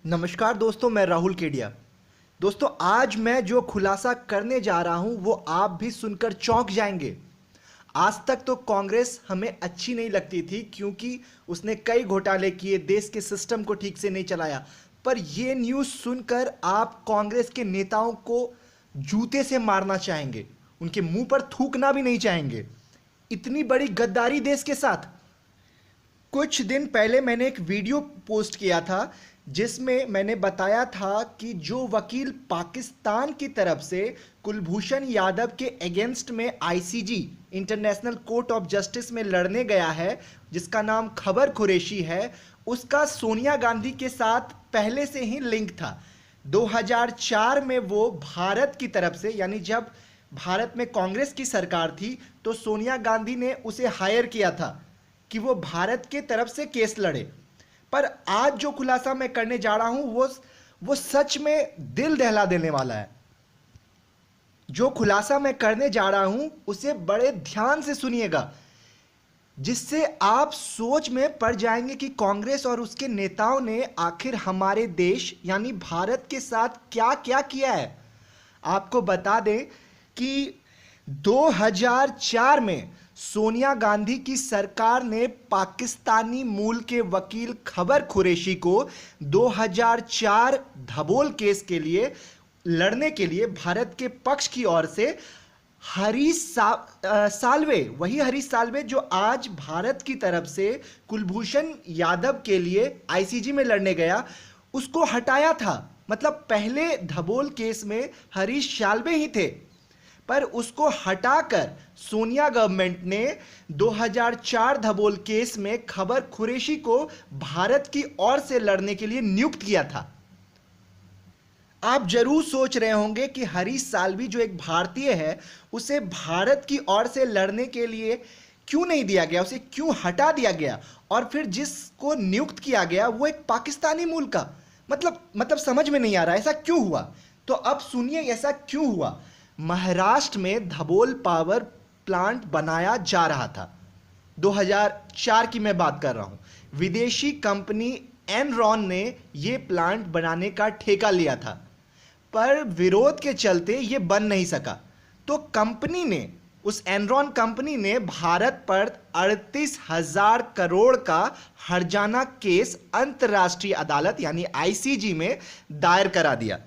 नमस्कार दोस्तों, मैं राहुल केडिया। दोस्तों, आज मैं जो खुलासा करने जा रहा हूं वो आप भी सुनकर चौंक जाएंगे। आज तक तो कांग्रेस हमें अच्छी नहीं लगती थी क्योंकि उसने कई घोटाले किए, देश के सिस्टम को ठीक से नहीं चलाया। पर ये न्यूज़ सुनकर आप कांग्रेस के नेताओं को जूते से मारना चाहेंगे, उनके मुंह पर थूकना भी नहीं चाहेंगे। इतनी बड़ी गद्दारी देश के साथ। कुछ दिन पहले मैंने एक वीडियो पोस्ट किया था जिसमें मैंने बताया था कि जो वकील पाकिस्तान की तरफ से कुलभूषण यादव के अगेंस्ट में ICG international court of justice में लड़ने गया है, जिसका नाम खबर कुरैशी है, उसका सोनिया गांधी के साथ पहले से ही लिंक था। 2004 में वो भारत की तरफ से, यानी जब भारत में कांग्रेस की सरकार थी तो सोनिया गांधी ने उसे हायर किया था कि वो भारत के तरफ से केस लड़े। पर आज जो खुलासा मैं करने जा रहा हूं वो सच में दिल दहला देने वाला है। जो खुलासा मैं करने जा रहा हूं उसे बड़े ध्यान से सुनिएगा, जिससे आप सोच में पड़ जाएंगे कि कांग्रेस और उसके नेताओं ने आखिर हमारे देश यानी भारत के साथ क्या क्या किया है। आपको बता दें कि 2004 में सोनिया गांधी की सरकार ने पाकिस्तानी मूल के वकील खबर कुरैशी को 2004 धबोल केस के लिए लड़ने के लिए भारत के पक्ष की ओर से साल्वे, वही हरीश साल्वे जो आज भारत की तरफ से कुलभूषण यादव के लिए आईसीजी में लड़ने गया, उसको हटाया था। मतलब पहले धबोल केस में हरीश साल्वे ही थे, पर उसको हटाकर सोनिया गवर्नमेंट ने 2004 धबोल केस में खबर कुरैशी को भारत की ओर से लड़ने के लिए नियुक्त किया था। आप जरूर सोच रहे होंगे कि हरीश साल्वी जो एक भारतीय है उसे भारत की ओर से लड़ने के लिए क्यों नहीं दिया गया, उसे क्यों हटा दिया गया, और फिर जिसको नियुक्त किया गया वो एक पाकिस्तानी मूल का। मतलब समझ में नहीं आ रहा ऐसा क्यों हुआ। तो अब सुनिए ऐसा क्यों हुआ। महाराष्ट्र में धबोल पावर प्लांट बनाया जा रहा था। 2004 की मैं बात कर रहा हूं। विदेशी कंपनी एनरॉन ने यह प्लांट बनाने का ठेका लिया था, पर विरोध के चलते यह बन नहीं सका। तो कंपनी ने, उस एनरॉन कंपनी ने भारत पर 38,000 करोड़ का हर्जाना केस अंतर्राष्ट्रीय अदालत यानी आईसीजी में दायर करा दिया।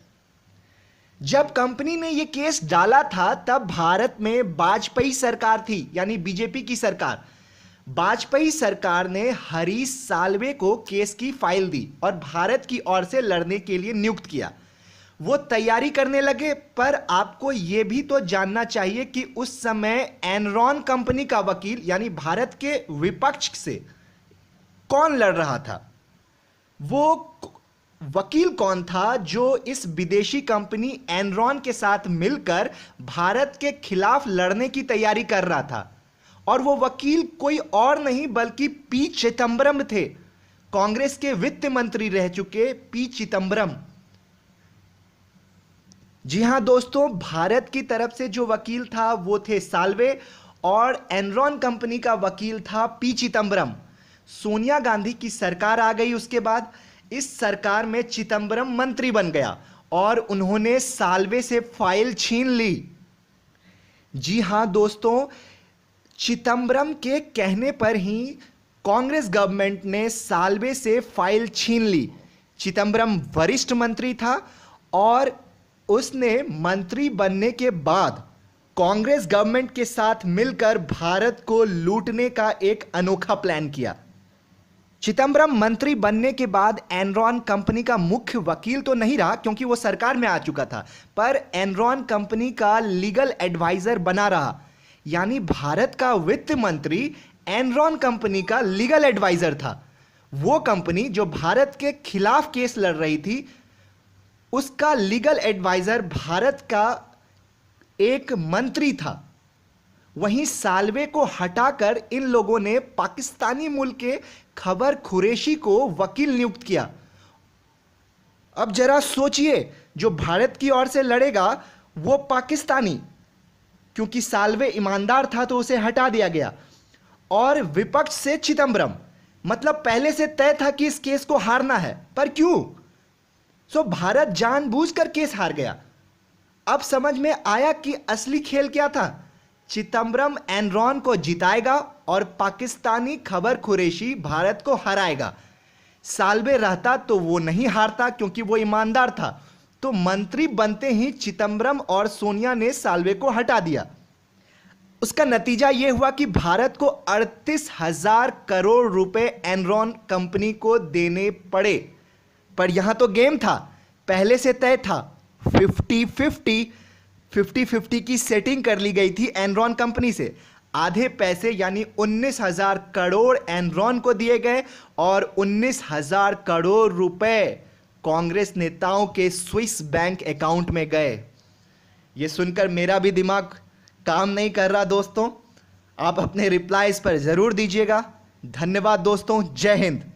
जब कंपनी ने यह केस डाला था तब भारत में वाजपेयी सरकार थी, यानी बीजेपी की सरकार। वाजपेयी सरकार ने हरीश साल्वे को केस की फाइल दी और भारत की ओर से लड़ने के लिए नियुक्त किया। वो तैयारी करने लगे, पर आपको यह भी तो जानना चाहिए कि उस समय एनरॉन कंपनी का वकील यानी भारत के विपक्ष से कौन लड़ रहा था। वो वकील कौन था जो इस विदेशी कंपनी एनरॉन के साथ मिलकर भारत के खिलाफ लड़ने की तैयारी कर रहा था। और वो वकील कोई और नहीं बल्कि पी चिदंबरम थे, कांग्रेस के वित्त मंत्री रह चुके पी चिदंबरम। जी हां दोस्तों, भारत की तरफ से जो वकील था वो थे साल्वे और एनरॉन कंपनी का वकील था पी चिदंबरम। सोनिया गांधी की सरकार आ गई, उसके बाद इस सरकार में चिदंबरम मंत्री बन गया और उन्होंने साल्वे से फाइल छीन ली। जी हां दोस्तों, चिदंबरम के कहने पर ही कांग्रेस गवर्नमेंट ने साल्वे से फाइल छीन ली। चिदंबरम वरिष्ठ मंत्री था और उसने मंत्री बनने के बाद कांग्रेस गवर्नमेंट के साथ मिलकर भारत को लूटने का एक अनोखा प्लान किया। चिदंबरम मंत्री बनने के बाद एनरॉन कंपनी का मुख्य वकील तो नहीं रहा क्योंकि वो सरकार में आ चुका था, पर एनरॉन कंपनी का लीगल एडवाइजर बना रहा। यानी भारत का वित्त मंत्री एनरॉन कंपनी का लीगल एडवाइजर था। वो कंपनी जो भारत के खिलाफ केस लड़ रही थी, उसका लीगल एडवाइजर भारत का एक मंत्री था। वहीं साल्वे को हटाकर इन लोगों ने पाकिस्तानी मूल के खबर कुरैशी को वकील नियुक्त किया। अब जरा सोचिए, जो भारत की ओर से लड़ेगा वो पाकिस्तानी, क्योंकि साल्वे ईमानदार था तो उसे हटा दिया गया, और विपक्ष से चिदंबरम। मतलब पहले से तय था कि इस केस को हारना है, पर क्यों? सो भारत जानबूझकर केस हार गया। अब समझ में आया कि असली खेल क्या था। चिदम्बरम एनरॉन को जिताएगा और पाकिस्तानी खबर कुरैशी भारत को हराएगा। साल्वे रहता तो वो नहीं हारता क्योंकि वो ईमानदार था। तो मंत्री बनते ही चिदम्बरम और सोनिया ने साल्वे को हटा दिया। उसका नतीजा यह हुआ कि भारत को 38,000 करोड़ रुपए एनरॉन कंपनी को देने पड़े। पर यहां तो गेम था, पहले से तय था। 50-50 की सेटिंग कर ली गई थी एनरॉन कंपनी से। आधे पैसे यानी 19,000 करोड़ एनरॉन को दिए गए और 19,000 करोड़ रुपए कांग्रेस नेताओं के स्विस बैंक अकाउंट में गए। यह सुनकर मेरा भी दिमाग काम नहीं कर रहा दोस्तों। आप अपने रिप्लाईज पर जरूर दीजिएगा। धन्यवाद दोस्तों, जय हिंद।